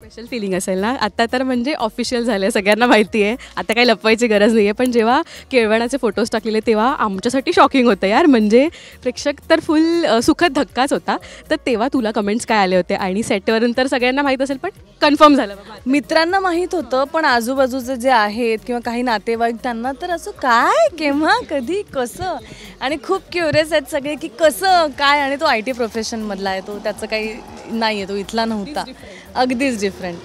Special feeling असेल ना. आता तर म्हणजे ऑफिशियल झालं, सगळ्यांना माहिती आहे, आता काही लपवायची गरज नाही आहे. पण जेव्हा केळवणाचे फोटोज टाकलेले तेव्हा आमच्यासाठी शॉकिंग होतं यार. म्हणजे प्रेक्षक तर फुल सुखद धक्काच होता. तर तेव्हा तुला कमेंट्स काय आले होते? आणि सेटवरून तर सगळ्यांना माहीत असेल, पण कन्फर्म झालं बाबा. मित्रांना माहीत होतं, पण आजूबाजूचे जे आहेत किंवा काही नातेवाईक त्यांना तर असं काय, केव्हा, कधी, कसं, आणि खूप क्युरियस आहेत सगळे की कसं काय. आणि तो IT प्रोफेशनमधला आहे, तो त्याचं काही नाही आहे, तो इथला नव्हता, अगदीच डिफरंट.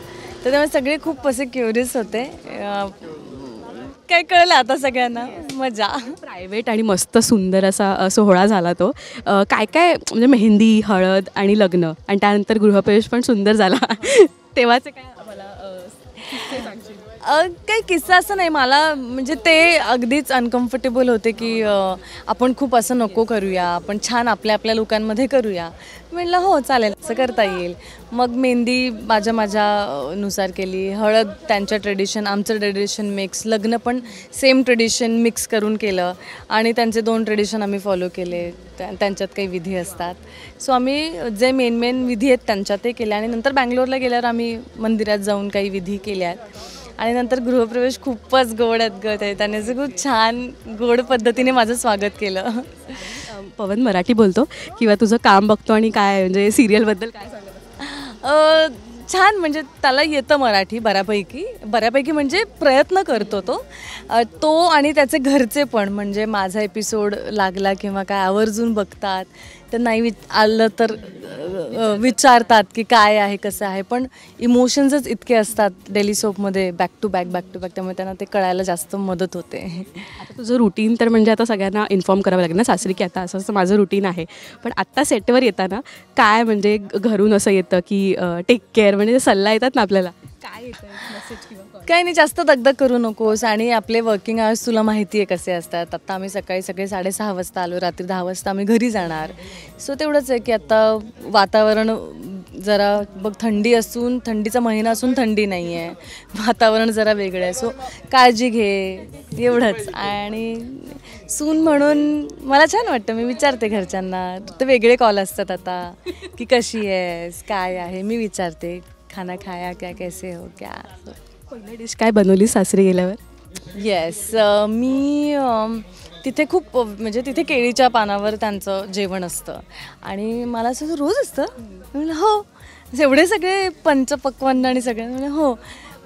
तर त्यामुळे सगळे खूप असे क्युरियस होते. काय कळलं आता सगळ्यांना, मजा. प्रायव्हेट आणि मस्त सुंदर असा सोहळा झाला तो. काय काय म्हणजे मेहंदी, हळद आणि लग्न, आणि त्यानंतर गृहप्रवेश पण सुंदर झाला. तेव्हाचे काय मला काही किस्सा असं नाही मला, म्हणजे ते अगदीच अनकम्फर्टेबल होते की आपण खूप असं नको करूया, आपण छान आपल्या आपल्या लोकांमध्ये करूया. म्हटलं हो चालेल, असं करता येईल. मग मेहंदी माझ्या नुसार केली, हळद त्यांच्या ट्रेडिशन, आमचं ट्रेडिशन मिक्स, लग्न पण सेम ट्रेडिशन मिक्स करून केलं. आणि त्यांचे 2 ट्रेडिशन आम्ही फॉलो केले, त्यांच्यात काही विधी असतात. सो आम्ही जे मेन विधी आहेत त्यांच्या ते केल्या. आणि नंतर बँगलोरला गेल्यावर आम्ही मंदिरात जाऊन काही विधी केल्या आहेत. आणि नंतर गृहप्रवेश खूपच गोड अद्गत आहे, त्याने असं खूप छान गोड पद्धतीने माझं स्वागत केलं. पवन मराठी बोलतो किंवा तुझं काम बघतो आणि काय म्हणजे सिरियलबद्दल काय सांगतो? छान, म्हणजे त्याला येतं मराठी बऱ्यापैकी म्हणजे प्रयत्न करतो तो आणि त्याचे घरचे पण. म्हणजे माझा एपिसोड लागला किंवा काय आवर्जून बघतात, तर नाही आलं तर विचारतात की काय आहे, कसं आहे. पण इमोशन्सच इतके असतात डेली सोपमध्ये, बॅक टू बॅक, त्यामुळे त्यांना ते कळायला जास्त मदत होते. आता तुझं रुटीन तर म्हणजे आता सगळ्यांना इन्फॉर्म करावं लागेल ना सासरी की आता असं असं माझं रुटीन आहे. पण आत्ता सेटवर येताना काय म्हणजे घरून असं येतं की टेक केअर, म्हणजे सल्ला येतात ना आपल्याला, काय येतं मेसेज किंवा काही नाही, जास्त दगदग करू नकोस. आणि आपले वर्किंग आवर्स तुला माहिती आहे कसे असतात. आत्ता आम्ही सकाळी 6:30 वाजता आलो, रात्री 10 वाजता आम्ही घरी जाणार. सो तेवढंच आहे की आत्ता वातावरण जरा बघ, थंडी असून, थंडीचा महिना असून थंडी नाही आहे, वातावरण जरा वेगळं आहे. सो काळजी घे, एवढंच. आणि सून म्हणून मला छान वाटतं, मी विचारते घरच्यांना, ते वेगळे कॉल असतात आता की कशी आहेस, काय आहे, मी विचारते खाना खाया क्या, कैसे हो क्या. पहिली डिश काय बनवली सासरी गेल्यावर? येस, मी तिथे खूप, म्हणजे तिथे केळीच्या पानावर त्यांचं जेवण असतं आणि मला असं रोज असतं. म्हणलं हो, एवढे सगळे पंचपक्वान्न आणि सगळे, म्हणजे हो.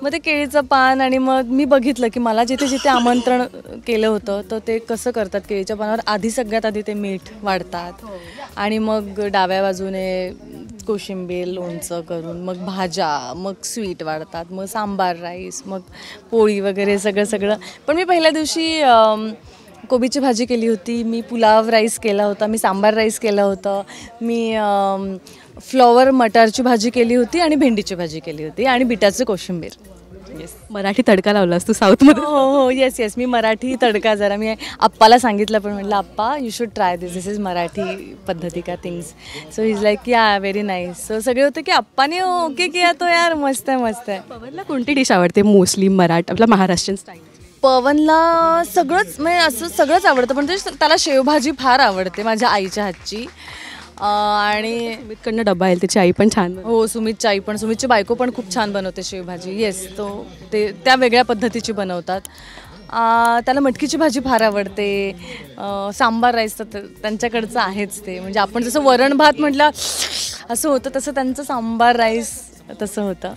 मग ते केळीचं पान, आणि मग मी बघितलं की मला जिथे जिथे आमंत्रण केलं होतं तर ते कसं करतात, केळीच्या पानावर सगळ्यात आधी ते मीठ वाढतात आणि मग डाव्या बाजूने कोशिंबीर, लोणचं करून, मग भाज्या, मग स्वीट वाढतात, मग सांबार राईस, मग पोळी वगैरे सगळं. पण मी पहिल्या दिवशी कोबीची भाजी केली होती, मी पुलाव राईस केला होता, मी सांबार राईस केलं होतं, मी फ्लॉवर मटारची भाजी केली होती आणि भेंडीची भाजी केली होती आणि बिटाचं कोशिंबीर. येस, मराठी तडका लावलास तू साऊथमध्ये. हो, येस, मी मराठी तडका जरा, मी आप्पाला सांगितलं, पण म्हटलं आप्पा you should try this is Marathi पद्धती का थिंग्स. सो इज लाईक या व्हेरी नाईस. सो सगळे होते की आप्पाने ओके किया तो यार, मस्त आहे. पवनला कोणती डिश आवडते मोस्टली आपला महाराष्ट्रीयन स्टाईल? पवनला सगळंच, म्हणजे असं सगळंच आवडतं, पण त्याला शेवभाजी फार आवडते माझ्या आईच्या हातची. आणि सुमितकडनं डबा येईल, त्याची आई पण छान. हो, सुमितची आई पण, सुमितची बायको पण खूप छान बनवते शेवभाजी. येस, ते त्या वेगळ्या पद्धतीची बनवतात. त्याला मटकीची भाजी फार आवडते. सांबार राईस तर त्यांच्याकडचं आहेच ते, म्हणजे आपण जसं वरण भात म्हटलं असं होतं, तसं त्यांचं सांबार राईस तसं होतं.